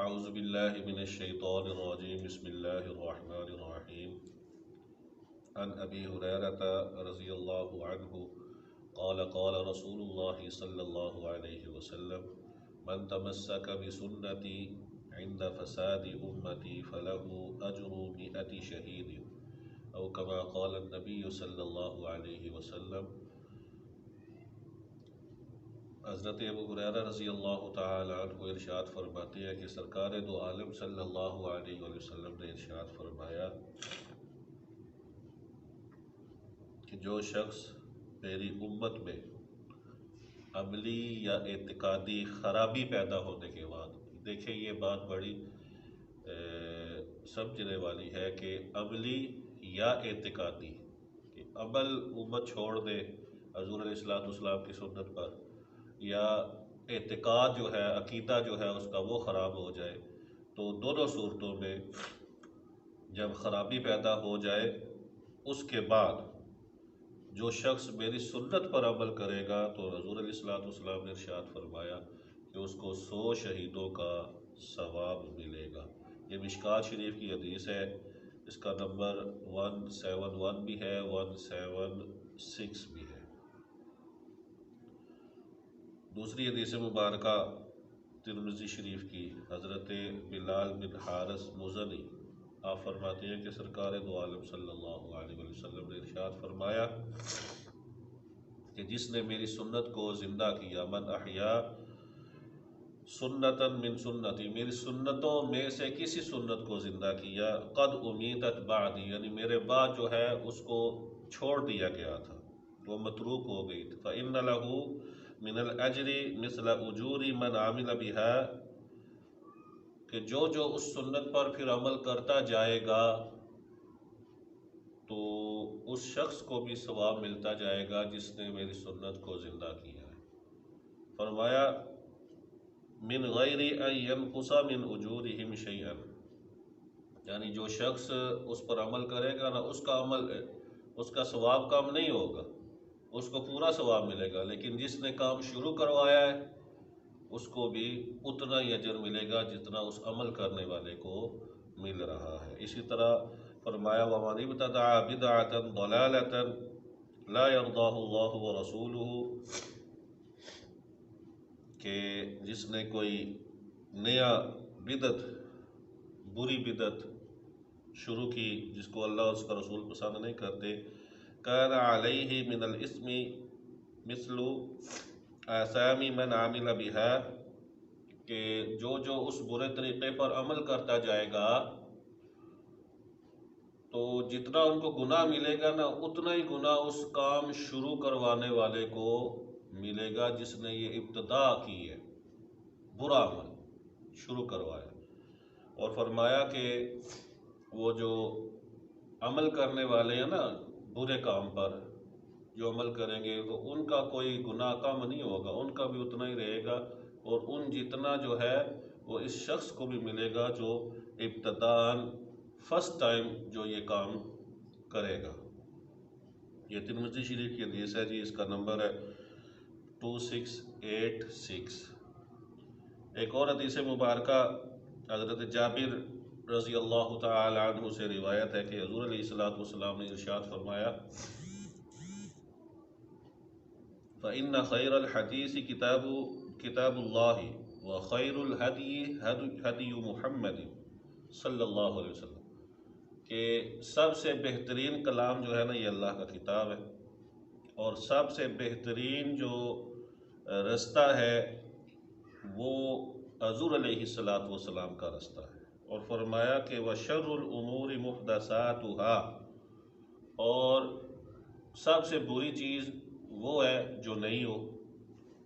اعوذ باللہ من الشیطان الرجیم بسم اللہ الرحمن الرحیم عن ابی ہریرہ رضی اللہ عنہ قال قال رسول اللہ صلی اللہ علیہ وسلم من تمسک بسنتی عند فساد امتی فله اجر 100 شہید او کما قال النبی صلی اللہ علیہ وسلم۔ حضرت ابو ہریرہ رضی اللہ تعالی عنہ ارشاد فرماتے ہیں کہ سرکار دو عالم صلی اللہ علیہ وسلم نے ارشاد فرمایا کہ جو شخص میری امت میں عملی یا اعتقادی خرابی پیدا ہونے کے بعد، دیکھیں یہ بات بڑی سمجھنے والی ہے کہ عملی یا اعتقادی، کہ عمل امت چھوڑ دے حضور علیہ الصلوۃ کی سنت پر، یا اعتقاد جو ہے، عقیدہ جو ہے اس کا وہ خراب ہو جائے، تو دونوں صورتوں میں جب خرابی پیدا ہو جائے اس کے بعد جو شخص میری سنت پر عمل کرے گا تو حضور علیہ الصلوۃ نے ارشاد فرمایا کہ اس کو 100 شہیدوں کا ثواب ملے گا۔ یہ مشکوٰۃ شریف کی حدیث ہے، اس کا نمبر 171 بھی ہے، 176 بھی ہے۔ دوسری حدیث مبارکہ ترمذی شریف کی، حضرت بلال بن حارث مزنی آپ فرماتے ہیں کہ سرکار دو عالم صلی اللہ علیہ وسلم نے ارشاد فرمایا کہ جس نے میری سنت کو زندہ کیا، من احیا سنتا من سنتی، میری سنتوں میں سے کسی سنت کو زندہ کیا، قد امیتت بعدی، یعنی میرے بعد جو ہے اس کو چھوڑ دیا گیا تھا، وہ متروک ہو گئی تھی، فإن له من الاجر مثل اجور من عمل بها، کہ جو اس سنت پر پھر عمل کرتا جائے گا تو اس شخص کو بھی ثواب ملتا جائے گا جس نے میری سنت کو زندہ کیا ہے۔ فرمایا من غیر ان ينقص من اجورهم شیئا، یعنی جو شخص اس پر عمل کرے گا نا، اس کا ثواب کم نہیں ہوگا، اس کو پورا ثواب ملے گا، لیکن جس نے کام شروع کروایا ہے اس کو بھی اتنا ہی اجر ملے گا جتنا اس عمل کرنے والے کو مل رہا ہے۔ اسی طرح فرمایا وَمَنِ ابْتَدَعَ بِدْعَةً ضَلَالَةً لَا يَرْضَاهُ اللَّهُ وَرَسُولُهُ، کہ جس نے کوئی نیا بدعت، بری بدعت شروع کی جس کو اللہ اور اس کا رسول پسند نہیں کرتے، كان علیہ من الاسم مثل آثام من عمل بها، کہ جو اس برے طریقے پر عمل کرتا جائے گا تو جتنا ان کو گناہ ملے گا نا، اتنا ہی گناہ اس کام شروع کروانے والے کو ملے گا جس نے یہ ابتدا کی ہے، برا عمل شروع کروایا۔ اور فرمایا کہ وہ جو عمل کرنے والے ہیں نا برے کام پر، جو عمل کریں گے تو ان کا کوئی گناہ کم نہیں ہوگا، ان کا بھی اتنا ہی رہے گا، اور ان جتنا جو ہے وہ اس شخص کو بھی ملے گا جو ابتداً فرسٹ ٹائم جو یہ کام کرے گا۔ یہ ترمذی شریف کی حدیث ہے جی، اس کا نمبر ہے 2686۔ ایک اور حدیث مبارکہ حضرت جابر رضی اللہ تعالی عنہ سے روایت ہے کہ حضور علیہ الصلوۃ نے ارشاد فرمایا فإن خیر الحدیث کتاب اللہ وخیر الہدی ہدی محمد صلی اللہ علیہ وسلم، کہ سب سے بہترین کلام جو ہے نا یہ اللہ کا کتاب ہے، اور سب سے بہترین جو رستہ ہے وہ حضور علیہ السلام کا رستہ ہے۔ اور فرمایا کہ وَشَرُّ الْأُمُورِ مُحْدَثَاتُهَا، اور سب سے بری چیز وہ ہے جو نہیں ہو۔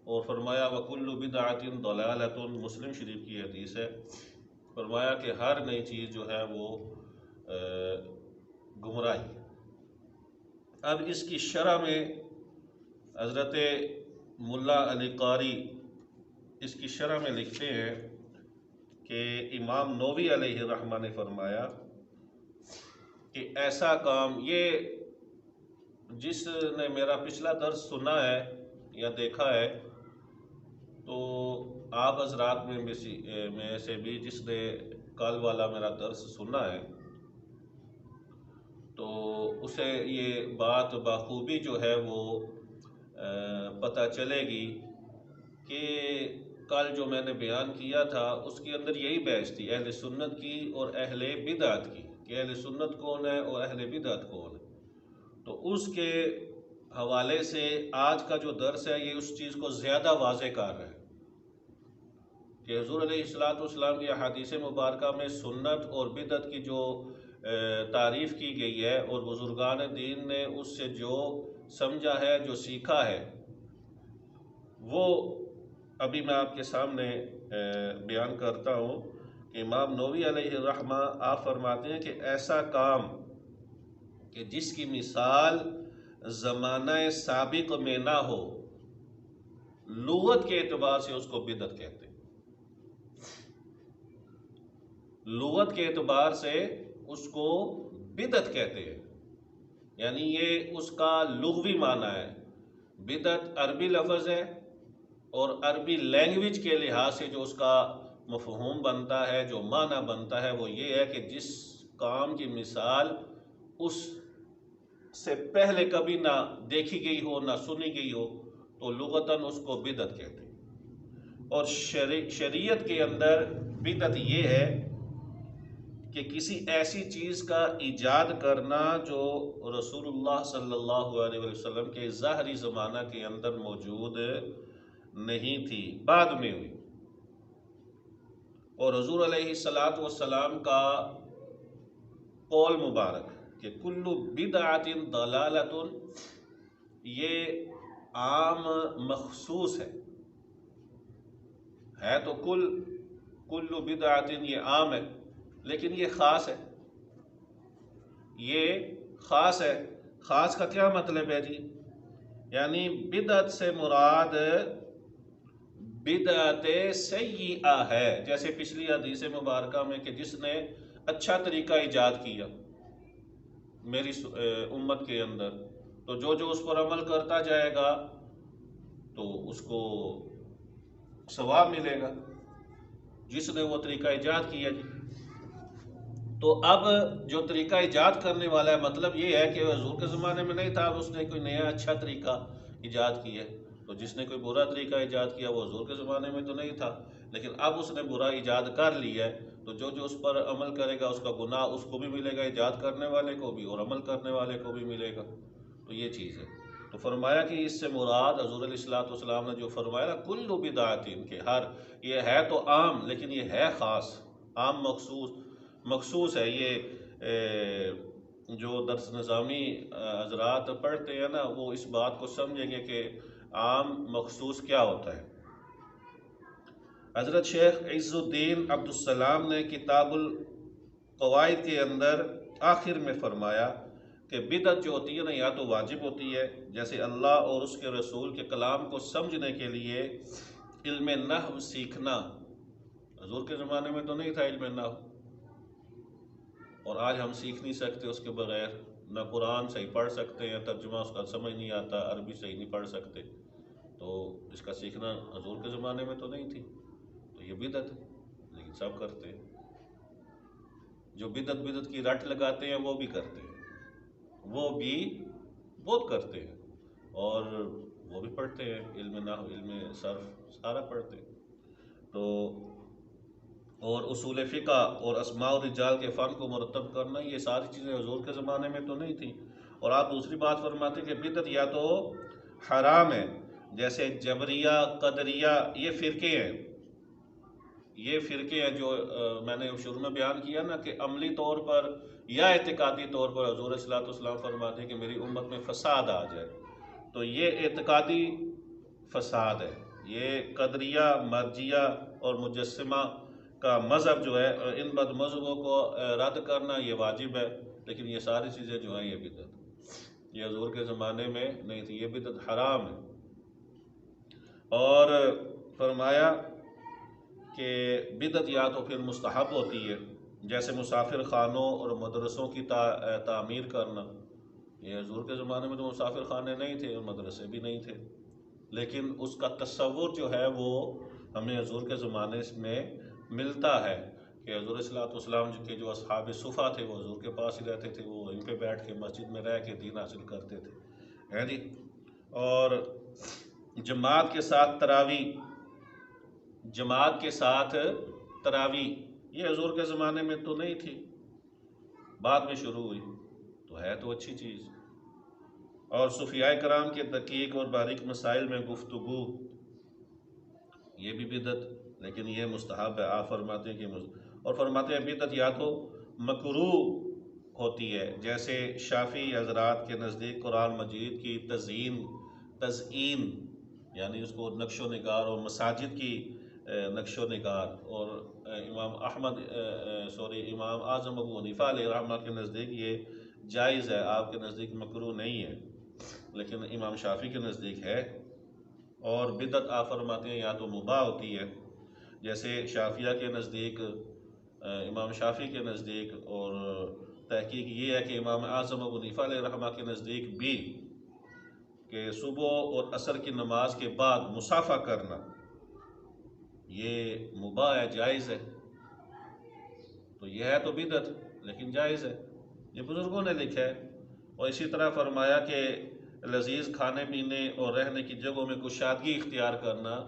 اور فرمایا وَكُلُّ بِدْعَةٍ ضَلَالَةٌ، مسلم شریف کی حدیث ہے، فرمایا کہ ہر نئی چیز جو ہے وہ گمراہی۔ اب اس کی شرح میں حضرت ملا علی قاری اس کی شرح میں لکھتے ہیں کہ امام نووی علیہ الرحمہ نے فرمایا کہ ایسا کام، یہ جس نے میرا پچھلا درس سنا ہے یا دیکھا ہے تو آپ حضرات میں سے بھی جس نے کل والا میرا درس سنا ہے تو اسے یہ بات بخوبی جو ہے وہ پتہ چلے گی کہ کل جو میں نے بیان کیا تھا اس کے اندر یہی بحث تھی اہل سنت کی اور اہل بدعت کی، کہ اہل سنت کون ہے اور اہل بدعت کون ہے۔ تو اس کے حوالے سے آج کا جو درس ہے یہ اس چیز کو زیادہ واضح کر رہا ہے کہ حضور علیہ السلام کی احادیث مبارکہ میں سنت اور بدعت کی جو تعریف کی گئی ہے اور بزرگان دین نے اس سے جو سمجھا ہے، جو سیکھا ہے، وہ ابھی میں آپ کے سامنے بیان کرتا ہوں کہ امام نووی علیہ الرحمہ آپ فرماتے ہیں کہ ایسا کام کہ جس کی مثال زمانہ سابق میں نہ ہو، لغت کے اعتبار سے اس کو بدعت کہتے ہیں۔ لغت کے اعتبار سے اس کو بدعت کہتے ہیں، یعنی یہ اس کا لغوی معنی ہے۔ بدعت عربی لفظ ہے اور عربی لینگویج کے لحاظ سے جو اس کا مفہوم بنتا ہے، جو معنی بنتا ہے، وہ یہ ہے کہ جس کام کی مثال اس سے پہلے کبھی نہ دیکھی گئی ہو، نہ سنی گئی ہو، تو لغتاً اس کو بدعت کہتے ہیں۔ اور شریعت کے اندر بدعت یہ ہے کہ کسی ایسی چیز کا ایجاد کرنا جو رسول اللہ صلی اللہ علیہ وسلم کے ظاہری زمانہ کے اندر موجود نہیں تھی، بعد میں ہوئی۔ اور حضور علیہ السلام کا قول مبارک کہ کل بدعت ضلالۃ، یہ عام مخصوص ہے تو کل بدعت یہ عام ہے، لیکن یہ خاص ہے۔ یہ خاص ہے۔ خاص کا کیا مطلب ہے جی؟ یعنی بدعت سے مراد بدعت سیئہ ہے، جیسے پچھلی حدیث مبارکہ میں کہ جس نے اچھا طریقہ ایجاد کیا میری امت کے اندر، تو جو اس پر عمل کرتا جائے گا تو اس کو ثواب ملے گا، جس نے وہ طریقہ ایجاد کیا جی۔ تو اب جو طریقہ ایجاد کرنے والا ہے، مطلب یہ ہے کہ حضور کے زمانے میں نہیں تھا، اب اس نے کوئی نیا اچھا طریقہ ایجاد کیا ہے۔ تو جس نے کوئی برا طریقہ ایجاد کیا وہ حضور کے زمانے میں تو نہیں تھا، لیکن اب اس نے برا ایجاد کر لیا ہے، تو جو اس پر عمل کرے گا اس کا گناہ اس کو بھی ملے گا، ایجاد کرنے والے کو بھی اور عمل کرنے والے کو بھی ملے گا۔ تو یہ چیز ہے۔ تو فرمایا کہ اس سے مراد حضور علیہ السلام نے جو فرمایا نا کل بدعت، کہ ہر، یہ ہے تو عام لیکن یہ ہے خاص، عام مخصوص ہے۔ یہ جو درس نظامی حضرات پڑھتے ہیں نا وہ اس بات کو سمجھیں گے کہ عام مخصوص کیا ہوتا ہے۔ حضرت شیخ عز الدین عبدالسلام نے کتاب القواعد کے اندر آخر میں فرمایا کہ بدعت جو ہوتی ہے نا یا تو واجب ہوتی ہے، جیسے اللہ اور اس کے رسول کے کلام کو سمجھنے کے لیے علم نحو سیکھنا۔ حضور کے زمانے میں تو نہیں تھا علم نحو، اور آج ہم سیکھ نہیں سکتے اس کے بغیر، نہ قرآن صحیح پڑھ سکتے ہیں، ترجمہ اس کا سمجھ نہیں آتا، عربی صحیح نہیں پڑھ سکتے، تو اس کا سیکھنا حضور کے زمانے میں تو نہیں تھی۔ تو یہ بدعت ہے، لیکن سب کرتے ہیں۔ جو بدعت کی رٹ لگاتے ہیں وہ بھی کرتے ہیں، وہ بھی بہت کرتے ہیں، اور وہ بھی پڑھتے ہیں، علم نحو، علم صرف سارا پڑھتے ہیں۔ تو اور اصول فقہ اور اسماء الرجال کے فن کو مرتب کرنا، یہ ساری چیزیں حضور کے زمانے میں تو نہیں تھیں۔ اور آپ دوسری بات فرماتے ہیں کہ بدعت یا تو حرام ہے، جیسے جبریہ، قدریہ، یہ فرقے ہیں۔ یہ فرقے ہیں جو میں نے شروع میں بیان کیا نا کہ عملی طور پر یا اعتقادی طور پر حضور صلی اللہ علیہ وسلم فرماتے ہیں کہ میری امت میں فساد آ جائے، تو یہ اعتقادی فساد ہے۔ یہ قدریہ، مرجیہ اور مجسمہ کا مذہب جو ہے، ان بد مذہبوں کو رد کرنا یہ واجب ہے، لیکن یہ ساری چیزیں جو ہیں یہ بدعت، یہ حضور کے زمانے میں نہیں تھی، یہ بدعت حرام ہے۔ اور فرمایا کہ بدعت یا تو پھر مستحب ہوتی ہے، جیسے مسافر خانوں اور مدرسوں کی تعمیر کرنا۔ یہ حضور کے زمانے میں تو مسافر خانے نہیں تھے اور مدرسے بھی نہیں تھے، لیکن اس کا تصور جو ہے وہ ہمیں حضور کے زمانے میں ملتا ہے کہ حضور صلی اللہ کے جو اصحاب صفا تھے وہ حضور کے پاس ہی رہتے تھے، وہ ان پہ بیٹھ کے مسجد میں رہ کے دین حاصل کرتے تھے، ہے جی۔ اور جماعت کے ساتھ تراویح، جماعت کے ساتھ تراویح یہ حضور کے زمانے میں تو نہیں تھی، بعد میں شروع ہوئی، تو ہے تو اچھی چیز۔ اور صوفیاء کرام کے دقیق اور باریک مسائل میں گفتگو، یہ بھی بدعت، لیکن یہ مستحب ہے۔ آپ فرماتے ہیں کہ اور فرماتے ہیں بدعت یا تو مکروہ ہوتی ہے، جیسے شافعی حضرات کے نزدیک قرآن مجید کی تزئین یعنی اس کو نقش و نگار، اور مساجد کی نقش و نگار، اور امام اعظم ابو حنیفہ علیہ رحمہ کے نزدیک یہ جائز ہے، آپ کے نزدیک مکروہ نہیں ہے، لیکن امام شافعی کے نزدیک ہے۔ اور بدعت آپ فرماتے ہیں یا تو مباح ہوتی ہے، جیسے شافعیہ کے نزدیک، امام شافعی کے نزدیک، اور تحقیق یہ ہے کہ امام اعظم ابو حنیفہ علیہ رحمہ کے نزدیک بھی، کہ صبح اور عصر کی نماز کے بعد مصافحہ کرنا یہ مباح ہے، جائز ہے، تو یہ ہے تو بدعت لیکن جائز ہے، یہ بزرگوں نے لکھا ہے۔ اور اسی طرح فرمایا کہ لذیذ کھانے پینے اور رہنے کی جگہوں میں کشادگی اختیار کرنا،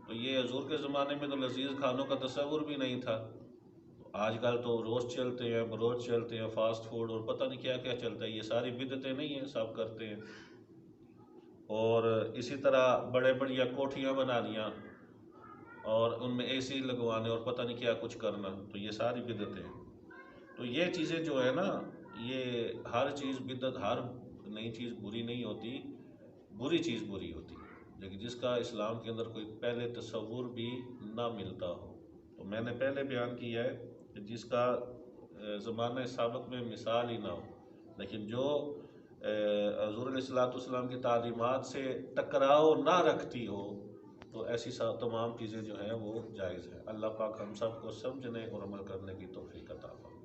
تو یہ حضور کے زمانے میں تو لذیذ کھانوں کا تصور بھی نہیں تھا، آج کل تو روسٹ چلتے ہیں، بروچ چلتے ہیں، فاسٹ فوڈ اور پتہ نہیں کیا کیا چلتا ہے، یہ ساری بدعتیں نہیں ہیں، سب کرتے ہیں۔ اور اسی طرح بڑے بڑی کوٹھیاں بنا دیا اور ان میں اے سی لگوانے اور پتہ نہیں کیا کچھ کرنا، تو یہ ساری بدعتیں ہیں۔ تو یہ چیزیں جو ہے نا، یہ ہر چیز بدعت، ہر نئی چیز بری نہیں ہوتی، بری چیز بری ہوتی ہے، لیکن جس کا اسلام کے اندر کوئی پہلے تصور بھی نہ ملتا ہو۔ تو میں نے پہلے بیان کیا ہے کہ جس کا زمانہ سابق میں مثال ہی نہ ہو، لیکن جو حضور علیہ السلام کی تعلیمات سے ٹکراؤ نہ رکھتی ہو، تو ایسی تمام چیزیں جو ہیں وہ جائز ہیں۔ اللہ پاک ہم سب کو سمجھنے اور عمل کرنے کی توفیق عطا فرمائے۔